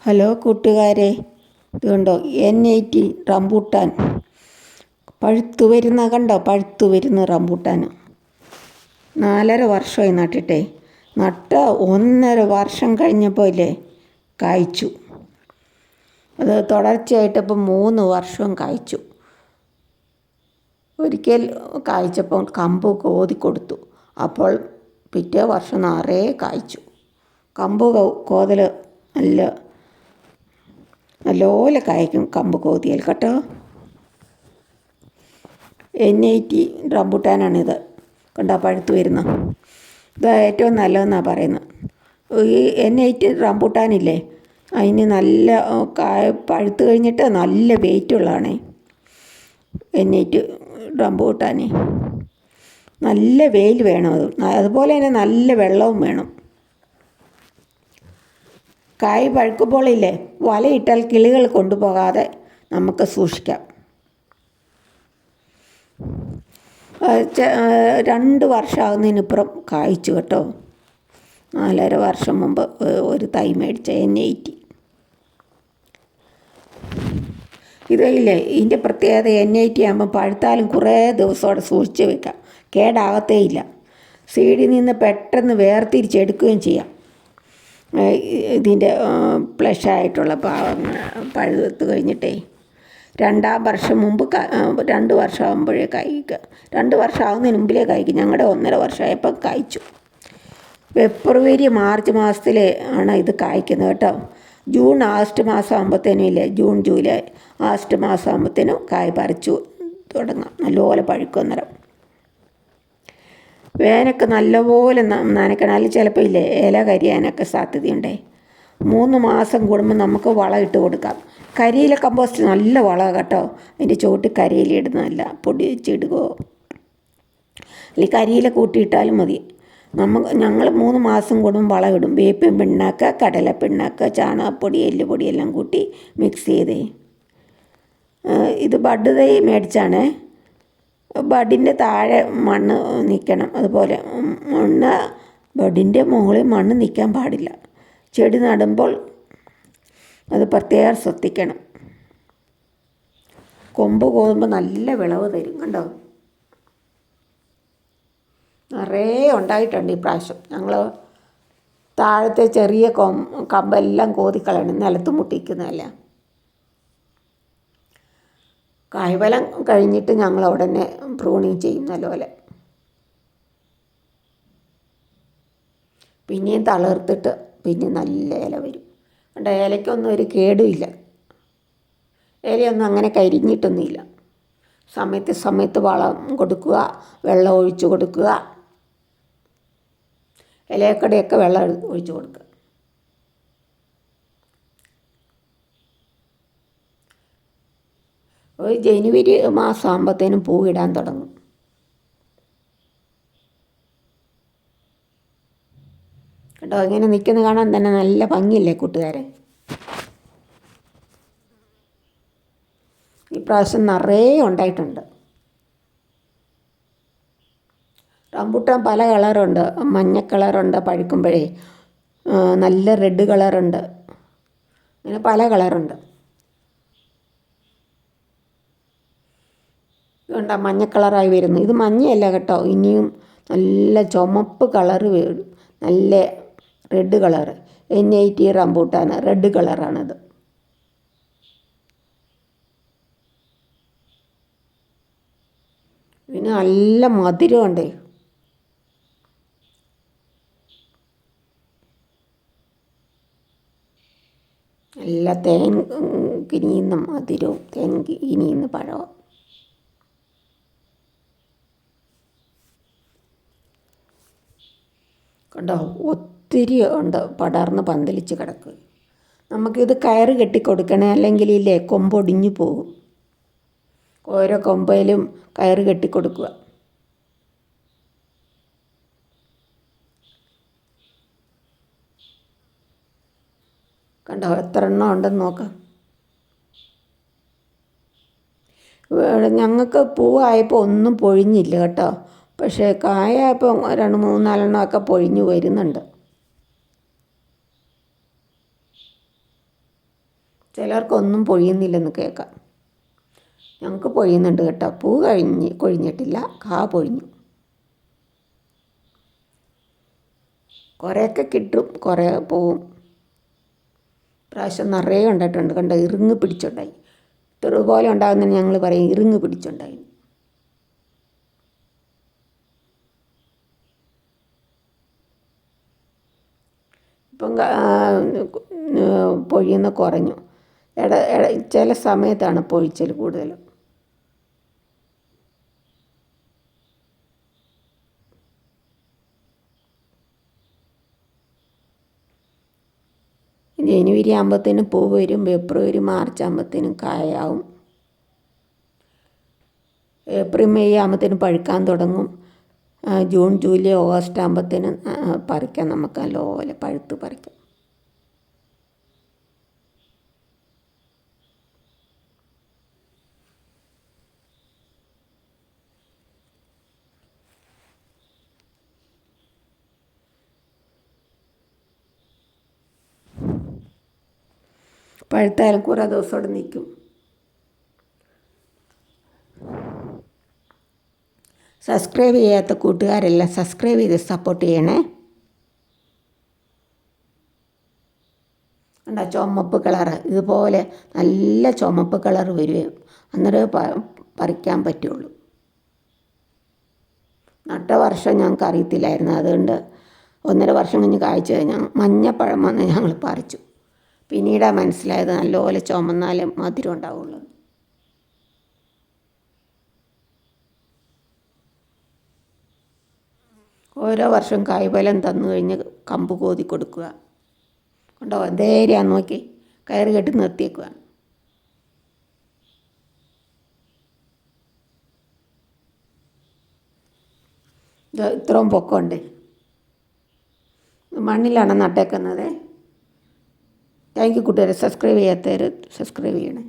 Hello കൂട്ടുകാരെ, ഇതുണ്ടോ N80 rambutan പഴുത്തു വരുന്ന കണ്ടോ? പഴുത്തു വരുന്ന റംബൂട്ടാൻ 4.5 വർഷമായി നട്ടിട്ടേ. നട്ട 1.5 വർഷം കഴിഞ്ഞപ്പോൾ ഇല്ലേ കായ്ച്ചു. അത് തുടർച്ചയായിട്ട് ഇപ്പം 3 വർഷവും കായ്ച്ചു. ഒരിക്കൽ കായ്ച്ചപ്പം കമ്പ് കോതി കൊടുത്തു. അപ്പോൾ പിറ്റേ വർഷം നിറയെ കായ്ച്ചു. കമ്പ് കോതൽ നല്ലപോലെ കായ്ക്കും കമ്പ് കോതിയാൽ കേട്ടോ. N80 റംബൂട്ടാനാണിത്. കണ്ടോ പഴുത്ത് വരുന്ന. ഇത് ഏറ്റവും നല്ലതെന്നാണ് പറയുന്നത്. ഈ N80 റംബൂട്ടാനില്ലേ, അതിന് നല്ല പഴുത്ത് കഴിഞ്ഞിട്ട് നല്ല വെയിറ്റുള്ളതാണേ N80 റംബൂട്ടാന്. നല്ല വെയിൽ വേണം. അതുപോലെ തന്നെ നല്ല വെള്ളവും വേണം. കായ് പഴുക്കുമ്പോഴില്ലേ വലയിട്ടാൽ കിളികൾ കൊണ്ടുപോകാതെ നമുക്ക് സൂക്ഷിക്കാം. 2 വർഷമാകുന്നതിനിപ്പുറം കായ്ച്ചു കേട്ടോ. 4.5 വർഷം മുമ്പ് ഒരു തൈ മേടിച്ച N80. ഇതില്ലേ ഇതിൻ്റെ പ്രത്യേകത N80 ആകുമ്പോൾ പഴുത്താലും കുറേ ദിവസം അവിടെ സൂക്ഷിച്ച് വെക്കാം, കേടാകത്തേ ഇല്ല. സീഡിൽ നിന്ന് പെട്ടെന്ന് വേർതിരിച്ചെടുക്കുകയും ചെയ്യാം. ഇതിൻ്റെ ഫ്ലഷായിട്ടുള്ള പഴുത്ത് കഴിഞ്ഞിട്ടേ 2 വർഷം മുമ്പ് 2 വർഷമാകുമ്പോഴേ കായ്ക്കുക. 2 വർഷമാകുന്നതിന് മുമ്പിലേ കായ്ക്കും. ഞങ്ങളുടെ 1.5 വർഷമായപ്പോൾ കായ്ച്ചു. ഫെബ്രുവരി മാർച്ച് മാസത്തിൽ ആണ് ഇത് കായ്ക്കുന്നത് കേട്ടോ. ജൂൺ ആഗസ്റ്റ് മാസം ആകുമ്പോഴത്തേനും ഇല്ലേ, ജൂൺ ജൂലൈ ആഗസ്റ്റ് മാസം ആകുമ്പോഴത്തേനും കായ് പറിച്ചു തുടങ്ങാം. നല്ലപോലെ പഴുക്കും അന്നേരം. വേനൊക്കെ നല്ലപോലെ നനയ്ക്കണം, അല്ലെങ്കിൽ ചിലപ്പോൾ ഇല്ലേ ഇല കരിയാനൊക്കെ സാധ്യതയുണ്ടേ. 3 മാസം കൂടുമ്പോൾ നമുക്ക് വളം ഇട്ട് കൊടുക്കാം. കരിയില കമ്പോസ്റ്റ് നല്ല വളമാണ് കേട്ടോ. അതിൻ്റെ ചുവട്ടിൽ കരിയില ഇടുന്നതല്ല, പൊടിച്ചിടുകയോ അല്ലെങ്കിൽ കരിയില കൂട്ടിയിട്ടാലും മതി. ഞങ്ങൾ 3 മാസം കൂടുമ്പോൾ വളം ഇടും. വേപ്പിൻ പിണ്ണാക്ക്, കടല പിണ്ണാക്ക്, ചാണകപ്പൊടി, എല്ലുപൊടി എല്ലാം കൂട്ടി മിക്സ് ചെയ്തേ. ഇത് ബഡ് തൈ മേടിച്ചാണ്. ബഡിൻ്റെ താഴെ മണ്ണ് നിൽക്കണം. അതുപോലെ ബഡിൻ്റെ മുകളിൽ മണ്ണ് നിൽക്കാൻ പാടില്ല. ചെടി നടുമ്പോൾ അത് പ്രത്യേകം ശ്രദ്ധിക്കണം. കൊമ്പ് കോതുമ്പോൾ നല്ല വിളവ് തരും കണ്ടോ. നിറയെ ഉണ്ടായിട്ടുണ്ട് ഈ പ്രാവശ്യം. ഞങ്ങൾ താഴത്തെ ചെറിയ കമ്പെല്ലാം കോതിക്കളയണം, നിലത്ത് മുട്ടിക്കുന്നതല്ല. കായ്ഫലം കഴിഞ്ഞിട്ട് ഞങ്ങൾ ഉടനെ പ്രൂണിങ് ചെയ്യും നല്ലപോലെ. പിന്നെയും തളിർത്തിട്ട് പിന്നെ നല്ല ഇല വരും. കണ്ട ഇലയ്ക്കൊന്നും ഒരു കേടുമില്ല. ഇലയൊന്നും അങ്ങനെ കരിഞ്ഞിട്ടൊന്നുമില്ല. സമയത്ത് വളം കൊടുക്കുക, വെള്ളം ഒഴിച്ചു കൊടുക്കുക, ഇലയക്കടയൊക്കെ വെള്ളം ഒഴിച്ചു കൊടുക്കുക. ഒരു ജനുവരി മാസം ആകുമ്പോഴത്തേനും പൂവിടാൻ തുടങ്ങും. കേട്ടോ, ഇങ്ങനെ നിൽക്കുന്ന കാണാൻ തന്നെ നല്ല ഭംഗിയില്ലേ കൂട്ടുകാരെ. ഈ പ്രാവശ്യം നിറയെ ഉണ്ടായിട്ടുണ്ട്. റംബൂട്ടാൻ പല കളറുണ്ട്. മഞ്ഞ കളറുണ്ട് പഴുക്കുമ്പോഴേ, നല്ല റെഡ് കളറുണ്ട്, അങ്ങനെ പല കളറുണ്ട്. ഇതുകൊണ്ടാ മഞ്ഞ കളറായി വരുന്നു. ഇത് മഞ്ഞയല്ല കേട്ടോ, ഇനിയും നല്ല ചുമപ്പ് കളറ് വരും, നല്ല red colour. N80 rambutan red കളറാണിത്. പിന്നെ നല്ല മധുരമുണ്ട്. നല്ല തേൻ കിനിയുന്ന മധുരവും തേൻ കിനിയുന്ന പഴവും. കണ്ടോ, ഒത്തിരി ഉണ്ട് പടർന്ന് പന്തലിച്ച് കിടക്കുക. നമുക്കിത് കയറ് കെട്ടിക്കൊടുക്കണേ, അല്ലെങ്കിൽ ഇല്ലേ കൊമ്പൊടിഞ്ഞു പോകും. ഓരോ കൊമ്പയിലും കയറ് കെട്ടിക്കൊടുക്കുക. കണ്ടോ എത്ര എണ്ണം ഉണ്ടെന്ന് നോക്കാം. ഞങ്ങൾക്ക് പൂവായപ്പോൾ ഒന്നും പൊഴിഞ്ഞില്ല കേട്ടോ. പക്ഷേ കായായപ്പോൾ 2, 3, 4 എണ്ണമൊക്കെ പൊഴിഞ്ഞു വരുന്നുണ്ട്. ചിലർക്കൊന്നും പൊഴിയുന്നില്ലെന്ന് കേൾക്കാം. ഞങ്ങൾക്ക് പൊഴിയുന്നുണ്ട് കേട്ടോ. പൂ കൊഴിഞ്ഞിട്ടില്ല, കാ പൊഴിഞ്ഞു. കുറേയൊക്കെ കിട്ടും, കുറേ പോവും. പ്രാവശ്യം നിറയെ ഉണ്ടായിട്ടുണ്ട്. കണ്ടോ, ഇറുങ്ങ് പിടിച്ചുണ്ടായി. ഇതുപോലെ ഉണ്ടാകുന്നതിന് ഞങ്ങൾ പറയും ഇറുങ്ങ് പിടിച്ചുണ്ടായി. ഇപ്പം പൊഴിയുന്ന കുറഞ്ഞു. ചില സമയത്താണ് പൊഴിച്ചൽ കൂടുതലും. ജനുവരി ആകുമ്പോഴത്തേനും പൂ വരും. ഫെബ്രുവരി മാർച്ച് ആകുമ്പോഴത്തേനും കായാവും. ഏപ്രിൽ മെയ് ആകുമ്പോഴത്തേനും പഴുക്കാൻ തുടങ്ങും. ജൂൺ ജൂലൈ ഓഗസ്റ്റ് ആകുമ്പോഴത്തേനും പറിക്കാം. നമുക്ക് നല്ലപോലെ പഴുത്ത് പറിക്കാം. പഴുത്താലും കുറേ ദിവസം അവിടെ നിൽക്കും. സബ്സ്ക്രൈബ് ചെയ്യാത്ത കൂട്ടുകാരെല്ലാം സബ്സ്ക്രൈബ് ചെയ്ത് സപ്പോർട്ട് ചെയ്യണേ. എന്താ ചുമപ്പ് കളറ്, ഇതുപോലെ നല്ല ചുമപ്പ് കളർ വരികയും അന്നേരം പറിക്കാൻ പറ്റുള്ളൂ. നട്ട വർഷം ഞങ്ങൾക്ക് അറിയത്തില്ലായിരുന്നു. അതുകൊണ്ട് 1.5 വർഷം കഴിഞ്ഞ് കായ്ച്ചു കഴിഞ്ഞാൽ മഞ്ഞപ്പഴം വന്ന് ഞങ്ങൾ പറിച്ചു. പിന്നീടാണ് മനസ്സിലായത് നല്ലപോലെ ചുമന്നാലും മധുരം ഉണ്ടാവുള്ളൂ. ഓരോ വർഷം കായ്ഫലം തന്നു കഴിഞ്ഞ് കമ്പ് കോതി കൊടുക്കുക. കണ്ടോ എന്തേരിയാന്ന് നോക്കി, കയറ് കെട്ടി നിർത്തിയേക്കുക. ഇത്രയും പൊക്കമുണ്ട്. മണ്ണിലാണ് നട്ടേക്കുന്നത്. താങ്ക് യു കൂട്ടുകാരെ. സബ്സ്ക്രൈബ് ചെയ്യാത്തവർ സബ്സ്ക്രൈബ് ചെയ്യണേ.